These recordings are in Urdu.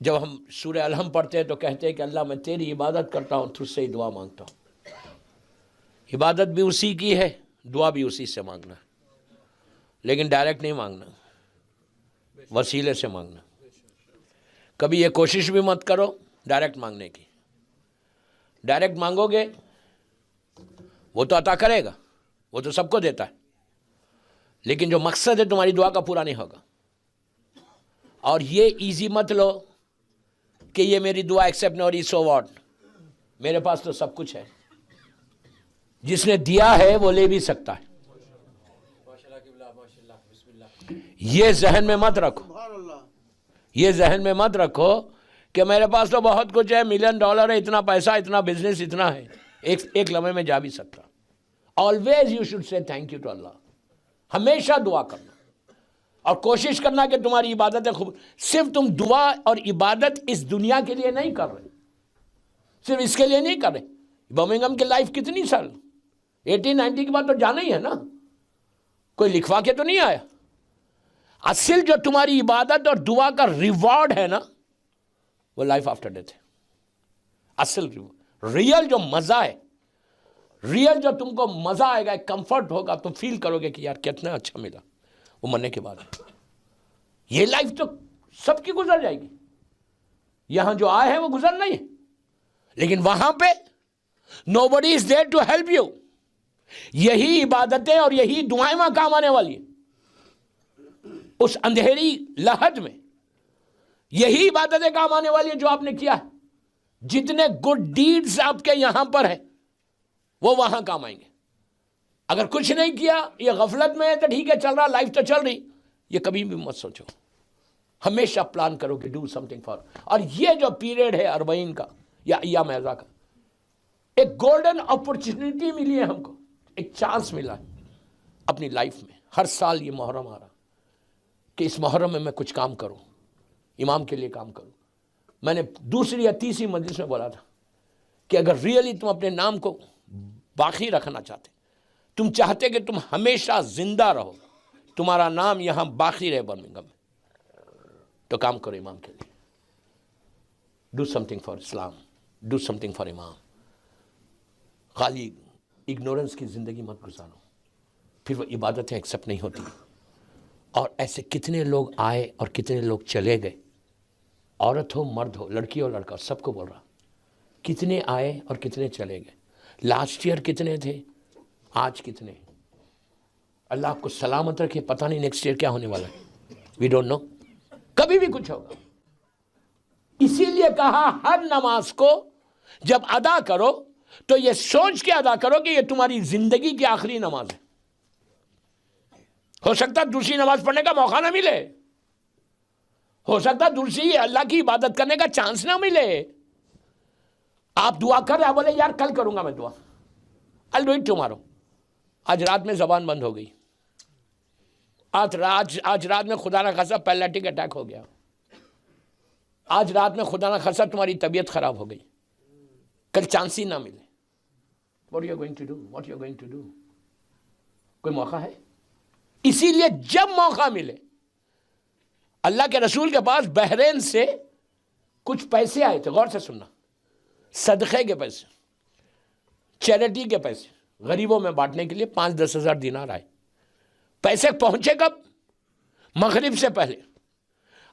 جب ہم سورہ الحم پڑھتے ہیں تو کہتے ہیں کہ اللہ میں تیری عبادت کرتا ہوں، تجھ سے ہی دعا مانگتا ہوں۔ عبادت بھی اسی کی ہے، دعا بھی اسی سے مانگنا ہے، لیکن ڈائریکٹ نہیں مانگنا، وسیلے سے مانگنا۔ کبھی یہ کوشش بھی مت کرو ڈائریکٹ مانگنے کی۔ ڈائریکٹ مانگو گے وہ تو عطا کرے گا، وہ تو سب کو دیتا ہے، لیکن جو مقصد ہے تمہاری دعا کا پورا نہیں ہوگا۔ اور یہ ایزی مت لو کہ یہ میری دعا ایکسیپٹ نہ ہو رہی، سو واٹ، میرے پاس تو سب کچھ ہے۔ جس نے دیا ہے وہ لے بھی سکتا ہے۔ یہ ذہن میں مت رکھو، یہ ذہن میں مت رکھو کہ میرے پاس تو بہت کچھ ہے، $1,000,000 ہے، اتنا پیسہ، اتنا بزنس، اتنا ہے، ایک لمحے میں جا بھی سکتا۔ Always you should say thank you to Allah. ہمیشہ دعا کرنا اور کوشش کرنا کہ تمہاری عبادتیں خوب۔ صرف تم دعا اور عبادت اس دنیا کے لیے نہیں کر رہے، صرف اس کے لیے نہیں کر رہے۔ برمنگھم کی لائف کتنی سال، 1890 کے بعد تو جانا ہی ہے نا، کوئی لکھوا کے تو نہیں آیا۔ اصل جو تمہاری عبادت اور دعا کا ریوارڈ ہے نا، وہ لائف آفٹر ڈیتھ ہے۔ اصل ریئل جو مزہ ہے، ریئل جو تم کو مزہ آئے گا، کمفرٹ ہوگا، تم فیل کرو گے کہ یار کتنا اچھا ملا، وہ مرنے کے بعد۔ یہ لائف تو سب کی گزر جائے گی، یہاں جو آئے ہیں وہ گزرنا ہی ہے، لیکن وہاں پہ nobody is there to help you۔ یہی عبادتیں اور یہی دعائیں وہاں کام آنے والی ہیں۔ اس اندھیری لہج میں یہی عبادتیں کام آنے والی ہیں جو آپ نے کیا ہے۔ جتنے گڈ ڈیڈز آپ کے یہاں پر ہیں وہ وہاں کام آئیں گے۔ اگر کچھ نہیں کیا، یہ غفلت میں ہے تو ٹھیک ہے، چل رہا، لائف تو چل رہی، یہ کبھی بھی مت سوچو۔ ہمیشہ پلان کرو کہ ڈو سم تھنگ فار۔ اور یہ جو پیریڈ ہے 40 کا یا ایام اعزا کا، ایک گولڈن اپرچونٹی ملی ہے ہم کو، ایک چانس ملا ہے اپنی لائف میں۔ ہر سال یہ محرم آ رہا کہ اس محرم میں میں کچھ کام کروں، امام کے لیے کام کروں۔ میں نے دوسری یا تیسری مجلس میں بولا تھا کہ اگر ریئلی تم اپنے نام کو باقی رکھنا چاہتے، تم چاہتے کہ تم ہمیشہ زندہ رہو، تمہارا نام یہاں باقی رہے برمنگھم میں، تو کام کرو امام کے لیے۔ Do some thing for Islam, do some thing for امام۔ خالی اگنورنس کی زندگی مت گزارو، پھر وہ عبادتیں ایکسیپٹ نہیں ہوتی۔ اور ایسے کتنے لوگ آئے اور کتنے لوگ چلے گئے، عورت ہو مرد ہو، لڑکی ہو لڑکا، سب کو بول رہا، کتنے آئے اور کتنے چلے گئے۔ لاسٹ ایئر کتنے تھے، آج کتنے۔ اللہ آپ کو سلامت رکھے، پتہ نہیں نیکسٹ ایئر کیا ہونے والا ہے، وی ڈونٹ نو، کبھی بھی کچھ ہوگا۔ اسی لیے کہا ہر نماز کو جب ادا کرو تو یہ سوچ کے ادا کرو کہ یہ تمہاری زندگی کی آخری نماز ہے۔ ہو سکتا دوسری نماز پڑھنے کا موقع نہ ملے، ہو سکتا دوسری اللہ کی عبادت کرنے کا چانس نہ ملے۔ آپ دعا کر رہے ہیں، بولے یار کل کروں گا میں دعا، I'll do it tomorrow۔ آج رات میں زبان بند ہو گئی، آج رات میں خدا نہ خاصا پیلیٹک اٹیک ہو گیا، آج رات میں خدا نہ خاصا تمہاری طبیعت خراب ہو گئی، کل چانس ہی نہ ملے۔ What you are going to do? What you are going to do؟ کوئی موقع ہے؟ اسی لیے جب موقع ملے، اللہ کے رسول کے پاس بحرین سے کچھ پیسے آئے تھے، غور سے سننا، صدقے کے پیسے، چیریٹی کے پیسے، غریبوں میں بانٹنے کے لیے 5-10 ہزار دینار آئے۔ پیسے پہنچے کب؟ مغرب سے پہلے۔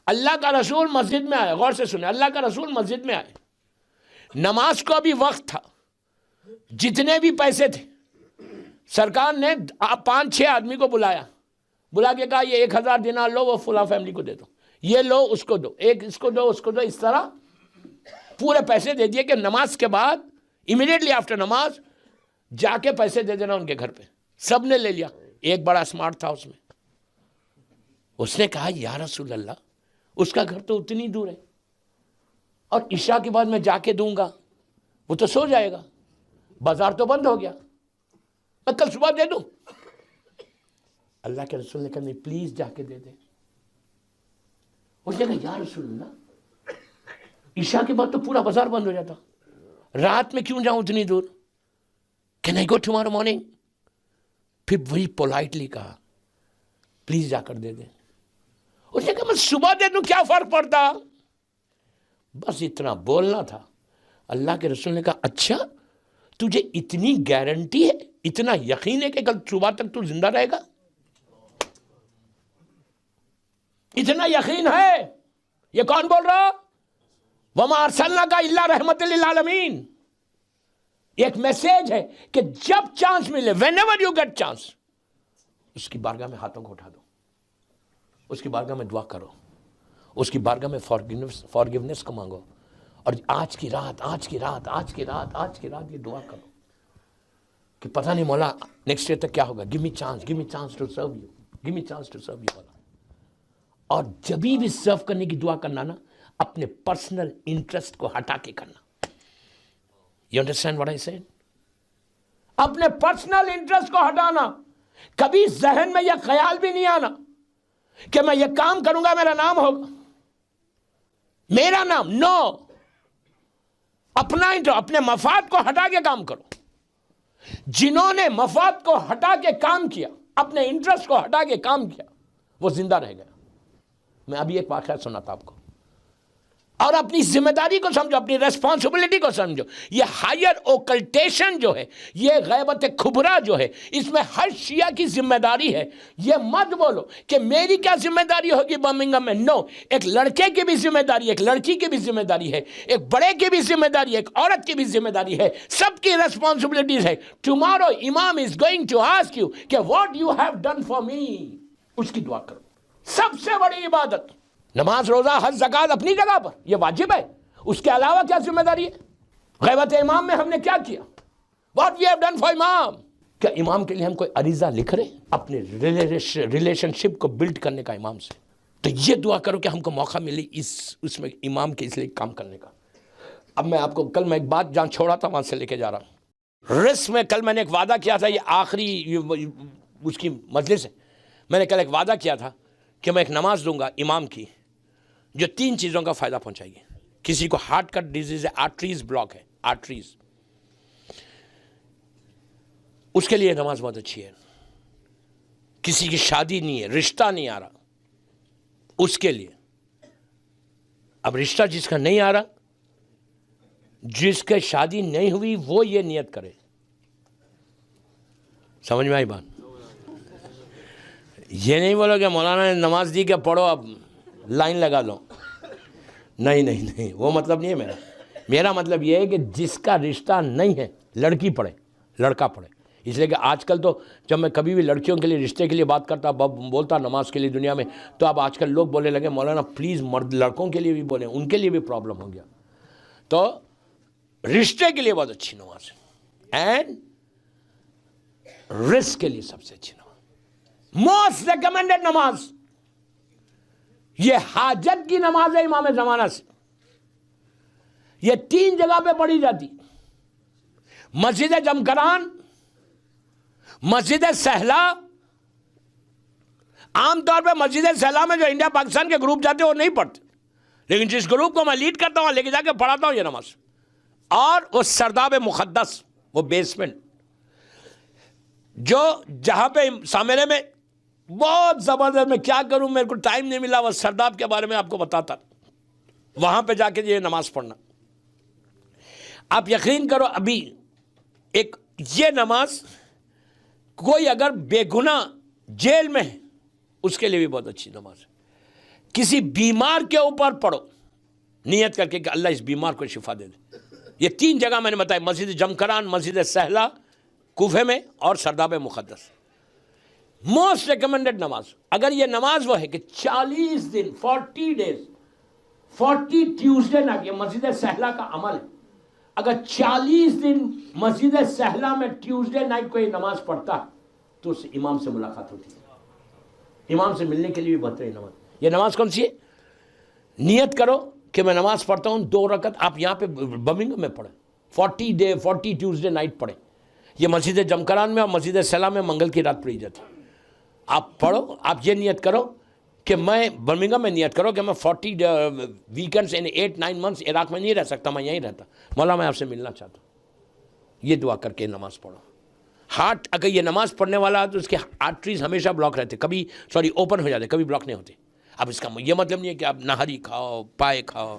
اللہ کا رسول مسجد میں آئے، غور سے سنیں، اللہ کا رسول مسجد میں آئے، نماز کو ابھی وقت تھا، جتنے بھی پیسے تھے سرکار نے 5-6 آدمی کو بلا کے کہا یہ 1000 دینار لو، وہ فلاں فیملی کو دے دو، یہ لو اس کو دو، ایک اس کو دو، اس کو دو، اس طرح پورے پیسے دے دیے کہ نماز کے بعد امیڈیٹلی آفٹر نماز جا کے پیسے دے دینا ان کے گھر پہ۔ سب نے لے لیا۔ ایک بڑا اسمارٹ تھا اس نے کہا یا رسول اللہ، اس کا گھر تو اتنی دور ہے اور عشاء کے بعد میں جا کے دوں گا وہ تو سو جائے گا، بازار تو بند ہو گیا، میں کل صبح دے دوں۔ اللہ کے رسول نے کہا نہیں، پلیز جا کے دے دے۔ اس نے کہا یا رسول اللہ، عشاء کے بعد تو پورا بازار بند ہو جاتا، رات میں کیوں جاؤں اتنی دور؟ Can I go tomorrow morning? پھر وہی پولائٹلی کہا پلیز جا کر دے دیں۔ اس نے کہا میں صبح دے دوں، کیا فرق پڑتا؟ بس اتنا بولنا تھا. اللہ کے رسول نے کہا اچھا تجھے اتنی گارنٹی ہے, اتنا یقین ہے کہ کل صبح تک تو زندہ رہے گا؟ اتنا یقین ہے؟ یہ کون بول رہا؟ وَمَا أَرْسَلْنَاكَ إِلَّا رَحْمَةً لِلْعَالَمِينَ. ایک میسیج ہے کہ جب چانس ملے, whenever you get chance, اس کی بارگاہ میں ہاتھوں کو اٹھا دو, اس کی بارگاہ میں دعا کرو, اس کی بارگاہ میں فارگیونیس کو مانگو. اور آج کی رات یہ دعا کرو کہ پتہ نہیں مولا نیکسٹ ایئر تک کیا ہوگا. give me chance to serve you مولا. اور جبھی بھی سرو کرنے کی دعا کرنا نا, اپنے پرسنل انٹرسٹ کو ہٹا کے کرنا. You understand what I said? اپنے پرسنل انٹرسٹ کو ہٹانا. کبھی ذہن میں یہ خیال بھی نہیں آنا کہ میں یہ کام کروں گا میرا نام ہوگا, میرا نام. نو, اپنے مفاد کو ہٹا کے کام کرو. جنہوں نے مفاد کو ہٹا کے کام کیا, اپنے انٹرسٹ کو ہٹا کے کام کیا, وہ زندہ رہ گیا. میں ابھی ایک واقعہ سناتا آپ کو. اور اپنی ذمہ داری کو سمجھو, اپنی ریسپانسبلٹی کو سمجھو. یہ ہائر اوکلٹیشن جو ہے, یہ غیبت کبریٰ جو ہے, اس میں ہر شیعہ کی ذمہ داری ہے. یہ مت بولو کہ میری کیا ذمہ داری ہوگی برمنگھم میں. نو, ایک لڑکے کی بھی ذمہ داری ہے, ایک لڑکی کی بھی ذمہ داری ہے, ایک بڑے کی بھی ذمہ داری ہے, ایک عورت کی بھی ذمہ داری ہے. سب کی ریسپانسبلٹیز ہے. Tomorrow imam is going to ask you کہ what you have done for me. اس کی دعا کرو. سب سے بڑی عبادت نماز, روزہ, حج, زکوٰۃ اپنی جگہ پر یہ واجب ہے. اس کے علاوہ کیا ذمہ داری ہے؟ غیبت امام میں ہم نے کیا کیا؟ What we have done for امام. کیا امام کے لیے ہم کوئی عریضہ لکھ رہے ہیں اپنے ریلیشن شپ کو بلڈ کرنے کا امام سے؟ تو یہ دعا کرو کہ ہم کو موقع ملے اس میں امام کے اس لیے کام کرنے کا. اب میں آپ کو کل میں ایک بات جہاں چھوڑا تھا وہاں سے لے کے جا رہا ہوں. رس میں کل میں نے ایک وعدہ کیا تھا, یہ آخری اس کی مجلس ہے. میں نے کل ایک وعدہ کیا تھا کہ میں ایک نماز دوں گا امام کی جو 3 چیزوں کا فائدہ پہنچائے گی. کسی کو ہارٹ کا ڈیزیز ہے, آرٹریز بلاک ہے, آرٹریز, اس کے لیے نماز بہت اچھی ہے. کسی کی شادی نہیں ہے, رشتہ نہیں آ رہا, اس کے لیے. اب رشتہ جس کا نہیں آ رہا, جس کے شادی نہیں ہوئی, وہ یہ نیت کرے. سمجھ میں آئی بات؟ یہ نہیں بولو کہ مولانا نے نماز دی کہ پڑھو اب لائن لگا لو. نہیں, وہ مطلب نہیں ہے میرا مطلب یہ ہے کہ جس کا رشتہ نہیں ہے, لڑکی پڑھے, لڑکا پڑھے. اس لیے کہ آج کل تو جب میں کبھی بھی لڑکیوں کے لیے رشتے کے لیے بات کرتا, بولتا نماز کے لیے دنیا میں, تو اب آج کل لوگ بولنے لگے مولانا پلیز مرد لڑکوں کے لیے بھی بولیں, ان کے لیے بھی پرابلم ہو گیا. تو رشتے کے لیے بہت اچھی نماز ہے, اینڈ رزق کے لیے سب سے اچھی نماز, موسٹ ریکمینڈڈ نماز. یہ حاجت کی نماز ہے امام زمانہ سے. یہ 3 جگہ پہ پڑھی جاتی: مسجد جمکران, مسجد سہلا. عام طور پہ مسجد سہلا میں جو انڈیا پاکستان کے گروپ جاتے ہیں وہ نہیں پڑھتے, لیکن جس گروپ کو میں لیڈ کرتا ہوں لے کے جا کے پڑھاتا ہوں یہ نماز. اور وہ سرداب مقدس, وہ بیسمنٹ جو جہاں پہ سامنے میں بہت زبردست, میں کیا کروں, میرے کو ٹائم نہیں ملا, وہ سرداب کے بارے میں آپ کو بتاتا, وہاں پہ جا کے یہ نماز پڑھنا. آپ یقین کرو ابھی ایک یہ نماز کوئی اگر بے گناہ جیل میں ہے اس کے لیے بھی بہت اچھی نماز ہے. کسی بیمار کے اوپر پڑھو نیت کر کے کہ اللہ اس بیمار کو شفا دے دے. یہ 3 جگہ میں نے بتایا, مسجد جمکران, مسجد سہلا کوفے میں, اور سرداب مقدس. موسٹ ریکمینڈڈ نماز. اگر یہ نماز وہ ہے کہ 40 دن 40 days 40 ٹیوزڈے نائٹ, یہ مسجد سہلا کا عمل ہے. اگر 40 دن مسجد سہلا میں ٹیوزڈے نائٹ کو یہ نماز پڑھتا ہے تو اس امام سے ملاقات ہوتی ہے. امام سے ملنے کے لیے بھی بہترین نماز. یہ نماز کون سی ہے؟ نیت کرو کہ میں نماز پڑھتا ہوں 2 رکعت. آپ یہاں پہ برمنگھم میں پڑھیں, 40 ٹیوزڈے نائٹ پڑھیں. یہ مسجد جمکران میں اور مسجد سہلا میں منگل کی رات پڑھی جاتی ہے. آپ پڑھو, آپ یہ نیت کرو کہ میں برمنگھم میں نیت کرو کہ میں 40 ویکنڈس ان 8-9 months عراق میں نہیں رہ سکتا, میں یہیں رہتا, مولا میں آپ سے ملنا چاہتا ہوں. یہ دعا کر کے نماز پڑھو. ہارٹ, اگر یہ نماز پڑھنے والا ہے تو اس کے آرٹریز ہمیشہ بلاک رہتے, کبھی اوپن ہو جاتے, کبھی بلاک نہیں ہوتے. اب اس کا یہ مطلب نہیں ہے کہ آپ نہاری کھاؤ, پائے کھاؤ,